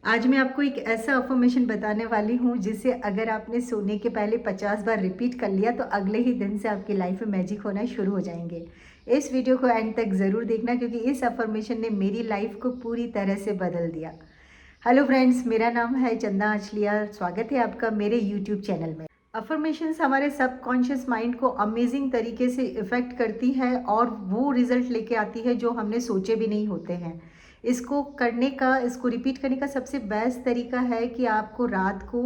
आज मैं आपको एक ऐसा अफ़र्मेशन बताने वाली हूँ जिसे अगर आपने सोने के पहले 50 बार रिपीट कर लिया तो अगले ही दिन से आपकी लाइफ में मैजिक होना शुरू हो जाएंगे। इस वीडियो को एंड तक ज़रूर देखना क्योंकि इस अफ़र्मेशन ने मेरी लाइफ को पूरी तरह से बदल दिया। हेलो फ्रेंड्स, मेरा नाम है चंदा आचलिया। स्वागत है आपका मेरे यूट्यूब चैनल में। अफ़र्मेशंस हमारे सबकॉन्शियस माइंड को अमेजिंग तरीके से इफ़ेक्ट करती है और वो रिज़ल्ट लेके आती है जो हमने सोचे भी नहीं होते हैं। इसको रिपीट करने का सबसे बेस्ट तरीका है कि आपको रात को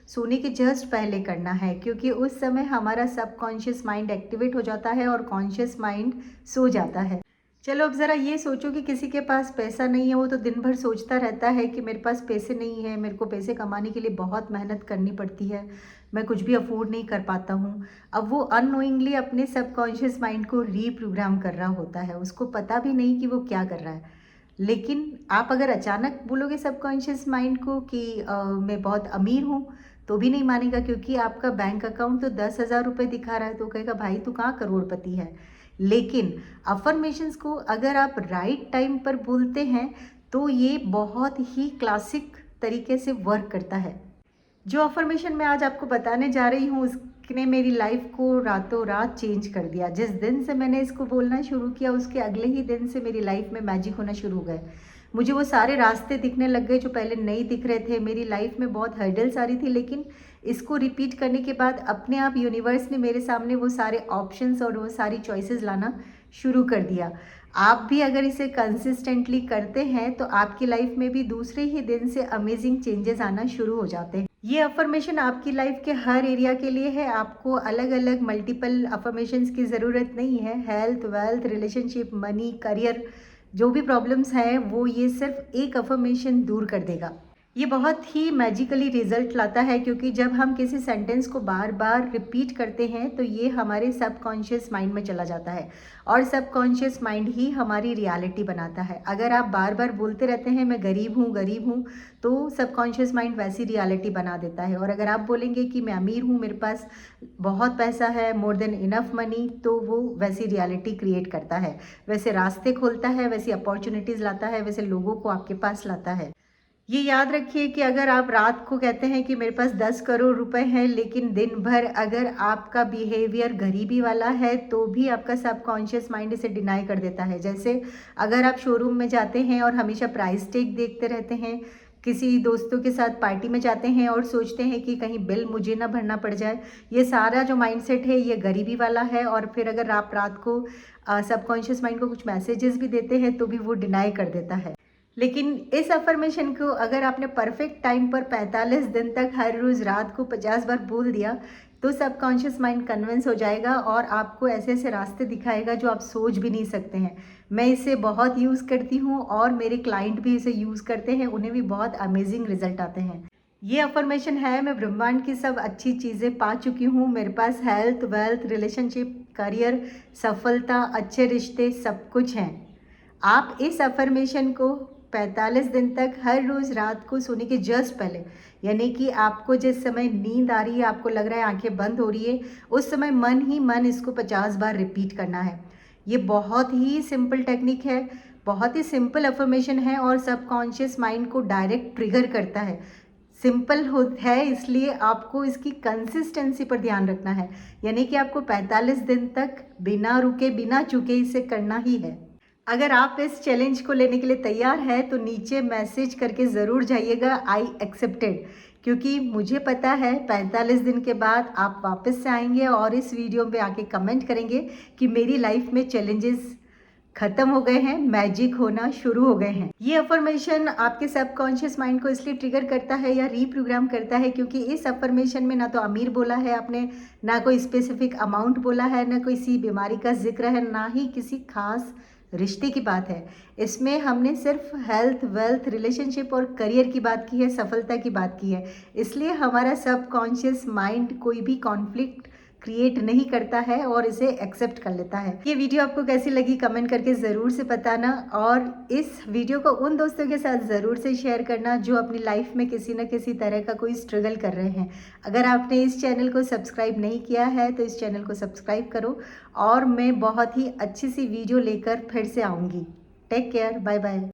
सोने के जस्ट पहले करना है, क्योंकि उस समय हमारा सबकॉन्शियस माइंड एक्टिवेट हो जाता है और कॉन्शियस माइंड सो जाता है। चलो अब ज़रा ये सोचो कि किसी के पास पैसा नहीं है, वो तो दिन भर सोचता रहता है कि मेरे पास पैसे नहीं है, मेरे को पैसे कमाने के लिए बहुत मेहनत करनी पड़ती है, मैं कुछ भी अफोर्ड नहीं कर पाता हूँ। अब वो अननोइंगली अपने सबकॉन्शियस माइंड को रीप्रोग्राम कर रहा होता है, उसको पता भी नहीं कि वो क्या कर रहा है। लेकिन आप अगर अचानक बोलोगे सबकॉन्शियस माइंड को कि मैं बहुत अमीर हूँ, तो भी नहीं मानेगा, क्योंकि आपका बैंक अकाउंट तो 10,000 रुपये दिखा रहा है, तो कहेगा भाई तू कहाँ करोड़पति है। लेकिन अफर्मेशंस को अगर आप राइट टाइम पर बोलते हैं तो ये बहुत ही क्लासिक तरीके से वर्क करता है। जो अफर्मेशन मैं आज आपको बताने जा रही हूँ उसने मेरी लाइफ को रातों रात चेंज कर दिया। जिस दिन से मैंने इसको बोलना शुरू किया उसके अगले ही दिन से मेरी लाइफ में मैजिक होना शुरू हो गए। मुझे वो सारे रास्ते दिखने लग गए जो पहले नहीं दिख रहे थे। मेरी लाइफ में बहुत हर्डल्स आ रही थी, लेकिन इसको रिपीट करने के बाद अपने आप यूनिवर्स ने मेरे सामने वो सारे ऑप्शंस और वो सारी चॉइसेस लाना शुरू कर दिया। आप भी अगर इसे कंसिस्टेंटली करते हैं तो आपकी लाइफ में भी दूसरे ही दिन से अमेजिंग चेंजेस आना शुरू हो जाते हैं। ये अफर्मेशन आपकी लाइफ के हर एरिया के लिए है। आपको अलग अलग मल्टीपल अफर्मेशंस की ज़रूरत नहीं है। Health, wealth, relationship, money, career, जो भी प्रॉब्लम्स हैं वो ये सिर्फ एक अफर्मेशन दूर कर देगा। ये बहुत ही मैजिकली रिजल्ट लाता है, क्योंकि जब हम किसी सेंटेंस को बार बार रिपीट करते हैं तो ये हमारे सबकॉन्शियस माइंड में चला जाता है और सबकॉन्शियस माइंड ही हमारी रियलिटी बनाता है। अगर आप बार बार बोलते रहते हैं मैं गरीब हूँ, तो सबकॉन्शियस माइंड वैसी रियलिटी बना देता है। और अगर आप बोलेंगे कि मैं अमीर हूँ, मेरे पास बहुत पैसा है, मोर देन इनफ मनी, तो वो वैसी रियलिटी क्रिएट करता है, वैसे रास्ते खोलता है, वैसी अपॉर्चुनिटीज़ लाता है, वैसे लोगों को आपके पास लाता है। ये याद रखिए कि अगर आप रात को कहते हैं कि मेरे पास 10 करोड़ रुपए हैं, लेकिन दिन भर अगर आपका बिहेवियर गरीबी वाला है तो भी आपका सबकॉन्शियस माइंड इसे डिनाई कर देता है। जैसे अगर आप शोरूम में जाते हैं और हमेशा प्राइस टैग देखते रहते हैं, किसी दोस्तों के साथ पार्टी में जाते हैं और सोचते हैं कि कहीं बिल मुझे ना भरना पड़ जाए, ये सारा जो माइंडसेट है ये गरीबी वाला है। और फिर अगर आप रात को सबकॉन्शियस माइंड को कुछ मैसेजेस भी देते हैं तो भी वो डिनाई कर देता है। लेकिन इस अफर्मेशन को अगर आपने परफेक्ट टाइम पर 45 दिन तक हर रोज़ रात को 50 बार बोल दिया तो सबकॉन्शियस माइंड कन्विंस हो जाएगा और आपको ऐसे ऐसे रास्ते दिखाएगा जो आप सोच भी नहीं सकते हैं। मैं इसे बहुत यूज़ करती हूँ और मेरे क्लाइंट भी इसे यूज़ करते हैं, उन्हें भी बहुत अमेजिंग रिजल्ट आते हैं। ये अफर्मेशन है, मैं ब्रह्मांड की सब अच्छी चीज़ें पा चुकी हूँ, मेरे पास हेल्थ, वेल्थ, रिलेशनशिप, करियर, सफलता, अच्छे रिश्ते सब कुछ हैं। आप इस अफर्मेशन को 45 दिन तक हर रोज़ रात को सोने के जस्ट पहले, यानी कि आपको जिस समय नींद आ रही है, आपको लग रहा है आंखें बंद हो रही है, उस समय मन ही मन इसको 50 बार रिपीट करना है। ये बहुत ही सिंपल टेक्निक है, बहुत ही सिंपल अफर्मेशन है और सबकॉन्शियस माइंड को डायरेक्ट ट्रिगर करता है। सिंपल हो है इसलिए आपको इसकी कंसिस्टेंसी पर ध्यान रखना है, यानी कि आपको 45 दिन तक बिना रुके बिना चुके इसे करना ही है। अगर आप इस चैलेंज को लेने के लिए तैयार हैं तो नीचे मैसेज करके ज़रूर जाइएगा आई एक्सेप्टेड, क्योंकि मुझे पता है 45 दिन के बाद आप वापस से आएंगे और इस वीडियो पे आके कमेंट करेंगे कि मेरी लाइफ में चैलेंजेस खत्म हो गए हैं, मैजिक होना शुरू हो गए हैं। ये अफर्मेशन आपके सबकॉन्शियस माइंड को इसलिए ट्रिगर करता है या रीप्रोग्राम करता है क्योंकि इस अफर्मेशन में ना तो अमीर बोला है आपने, ना कोई स्पेसिफिक अमाउंट बोला है, ना कोई सी बीमारी का जिक्र है, ना ही किसी खास रिश्ते की बात है। इसमें हमने सिर्फ हेल्थ, वेल्थ, रिलेशनशिप और करियर की बात की है, सफलता की बात की है। इसलिए हमारा सबकॉन्शियस माइंड कोई भी कॉन्फ्लिक्ट क्रिएट नहीं करता है और इसे एक्सेप्ट कर लेता है। ये वीडियो आपको कैसी लगी कमेंट करके ज़रूर से बताना और इस वीडियो को उन दोस्तों के साथ ज़रूर से शेयर करना जो अपनी लाइफ में किसी न किसी तरह का कोई स्ट्रगल कर रहे हैं। अगर आपने इस चैनल को सब्सक्राइब नहीं किया है तो इस चैनल को सब्सक्राइब करो और मैं बहुत ही अच्छी सी वीडियो लेकर फिर से आऊँगी। Take care, bye bye.